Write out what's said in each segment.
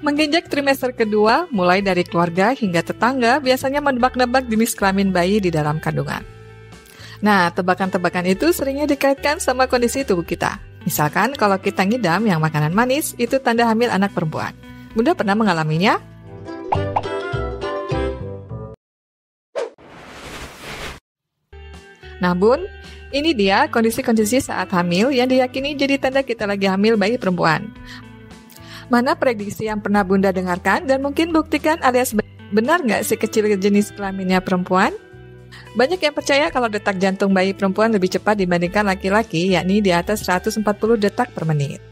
Menginjak trimester kedua, mulai dari keluarga hingga tetangga biasanya menebak-nebak jenis kelamin bayi di dalam kandungan. Nah, tebakan-tebakan itu seringnya dikaitkan sama kondisi tubuh kita. Misalkan kalau kita ngidam yang makanan manis, itu tanda hamil anak perempuan. Bunda pernah mengalaminya? Nah Bun, ini dia kondisi-kondisi saat hamil yang diyakini jadi tanda kita lagi hamil bayi perempuan. Mana prediksi yang pernah Bunda dengarkan dan mungkin buktikan alias benar nggak si kecil jenis kelaminnya perempuan? Banyak yang percaya kalau detak jantung bayi perempuan lebih cepat dibandingkan laki-laki, yakni di atas 140 detak per menit.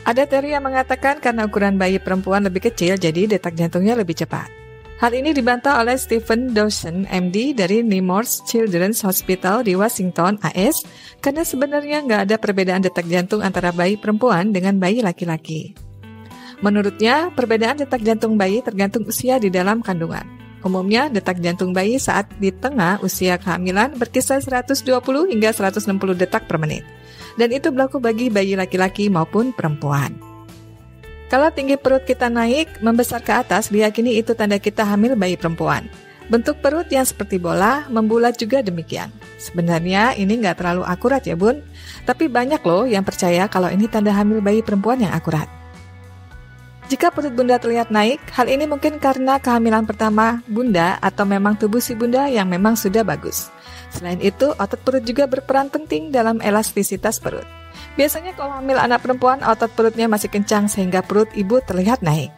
Ada teori yang mengatakan karena ukuran bayi perempuan lebih kecil, jadi detak jantungnya lebih cepat. Hal ini dibantah oleh Stephen Dawson, MD dari Nemours Children's Hospital di Washington, AS, karena sebenarnya nggak ada perbedaan detak jantung antara bayi perempuan dengan bayi laki-laki. Menurutnya, perbedaan detak jantung bayi tergantung usia di dalam kandungan. Umumnya, detak jantung bayi saat di tengah usia kehamilan berkisar 120 hingga 160 detak per menit. Dan itu berlaku bagi bayi laki-laki maupun perempuan. Kalau tinggi perut kita naik, membesar ke atas, diyakini itu tanda kita hamil bayi perempuan. Bentuk perut yang seperti bola, membulat juga demikian. Sebenarnya ini nggak terlalu akurat ya Bun, tapi banyak loh yang percaya kalau ini tanda hamil bayi perempuan yang akurat. Jika perut Bunda terlihat naik, hal ini mungkin karena kehamilan pertama Bunda atau memang tubuh si Bunda yang memang sudah bagus. Selain itu, otot perut juga berperan penting dalam elastisitas perut. Biasanya kalau hamil anak perempuan, otot perutnya masih kencang sehingga perut ibu terlihat naik.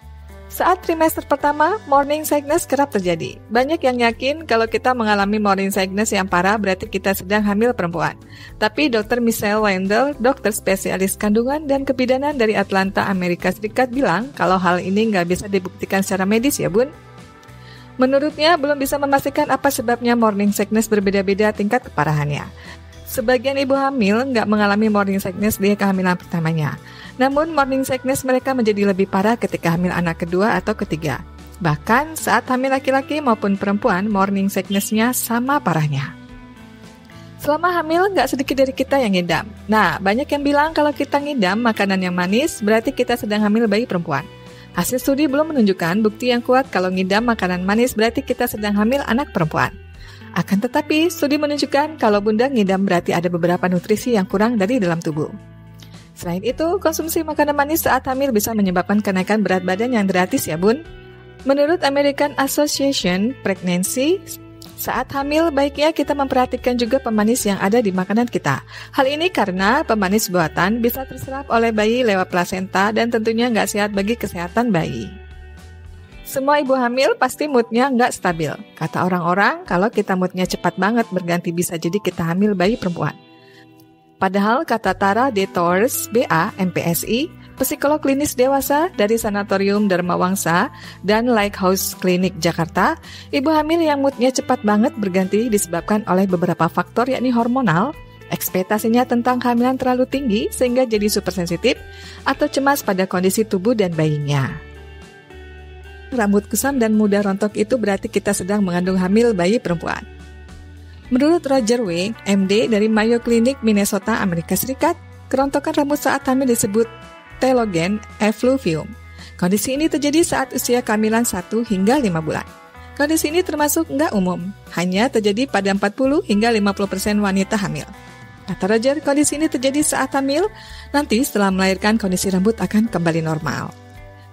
Saat trimester pertama, morning sickness kerap terjadi. Banyak yang yakin kalau kita mengalami morning sickness yang parah berarti kita sedang hamil perempuan. Tapi Dr. Michelle Wendell, dokter spesialis kandungan dan kebidanan dari Atlanta, Amerika Serikat bilang kalau hal ini nggak bisa dibuktikan secara medis ya Bun. Menurutnya belum bisa memastikan apa sebabnya morning sickness berbeda-beda tingkat keparahannya. Sebagian ibu hamil nggak mengalami morning sickness di kehamilan pertamanya. Namun morning sickness mereka menjadi lebih parah ketika hamil anak kedua atau ketiga. Bahkan saat hamil laki-laki maupun perempuan, morning sickness-nya sama parahnya. Selama hamil nggak sedikit dari kita yang ngidam. Nah, banyak yang bilang kalau kita ngidam makanan yang manis berarti kita sedang hamil bayi perempuan. Hasil studi belum menunjukkan bukti yang kuat kalau ngidam makanan manis berarti kita sedang hamil anak perempuan. Akan tetapi, studi menunjukkan kalau Bunda ngidam berarti ada beberapa nutrisi yang kurang dari dalam tubuh. Selain itu, konsumsi makanan manis saat hamil bisa menyebabkan kenaikan berat badan yang drastis ya Bun. Menurut American Association Pregnancy, saat hamil baiknya kita memperhatikan juga pemanis yang ada di makanan kita. Hal ini karena pemanis buatan bisa terserap oleh bayi lewat plasenta dan tentunya nggak sehat bagi kesehatan bayi. Semua ibu hamil pasti moodnya nggak stabil. Kata orang-orang, kalau kita moodnya cepat banget berganti bisa jadi kita hamil bayi perempuan. Padahal kata Tara De Tours, BA, MPSI, psikolog klinis dewasa dari Sanatorium Dharma Wangsa dan Lighthouse Clinic Jakarta, ibu hamil yang moodnya cepat banget berganti disebabkan oleh beberapa faktor yakni hormonal, ekspektasinya tentang kehamilan terlalu tinggi sehingga jadi supersensitif, atau cemas pada kondisi tubuh dan bayinya. Rambut kusam dan mudah rontok itu berarti kita sedang mengandung hamil bayi perempuan. Menurut Roger W., MD dari Mayo Clinic, Minnesota, Amerika Serikat, kerontokan rambut saat hamil disebut telogen effluvium. Kondisi ini terjadi saat usia kehamilan 1 hingga 5 bulan. Kondisi ini termasuk nggak umum, hanya terjadi pada 40 hingga 50% wanita hamil. Kata Roger, kondisi ini terjadi saat hamil, nanti setelah melahirkan kondisi rambut akan kembali normal.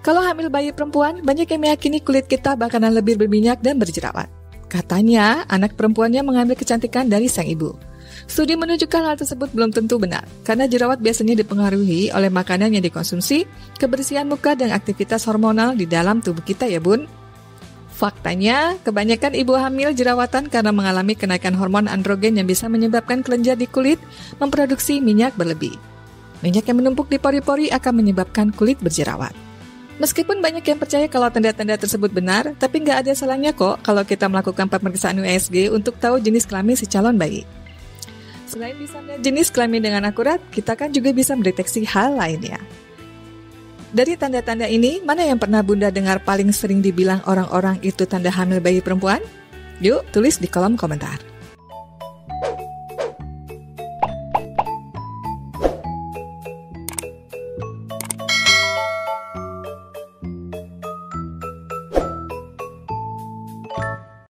Kalau hamil bayi perempuan, banyak yang meyakini kulit kita bakalan lebih berminyak dan berjerawat. Katanya, anak perempuannya mengambil kecantikan dari sang ibu. Studi menunjukkan hal tersebut belum tentu benar, karena jerawat biasanya dipengaruhi oleh makanan yang dikonsumsi, kebersihan muka, dan aktivitas hormonal di dalam tubuh kita ya Bun. Faktanya, kebanyakan ibu hamil jerawatan karena mengalami kenaikan hormon androgen yang bisa menyebabkan kelenjar di kulit memproduksi minyak berlebih. Minyak yang menumpuk di pori-pori akan menyebabkan kulit berjerawat. Meskipun banyak yang percaya kalau tanda-tanda tersebut benar, tapi nggak ada salahnya kok kalau kita melakukan pemeriksaan USG untuk tahu jenis kelamin si calon bayi. Selain bisa melihat jenis kelamin dengan akurat, kita kan juga bisa mendeteksi hal lainnya. Dari tanda-tanda ini, mana yang pernah Bunda dengar paling sering dibilang orang-orang itu tanda hamil bayi perempuan? Yuk, tulis di kolom komentar.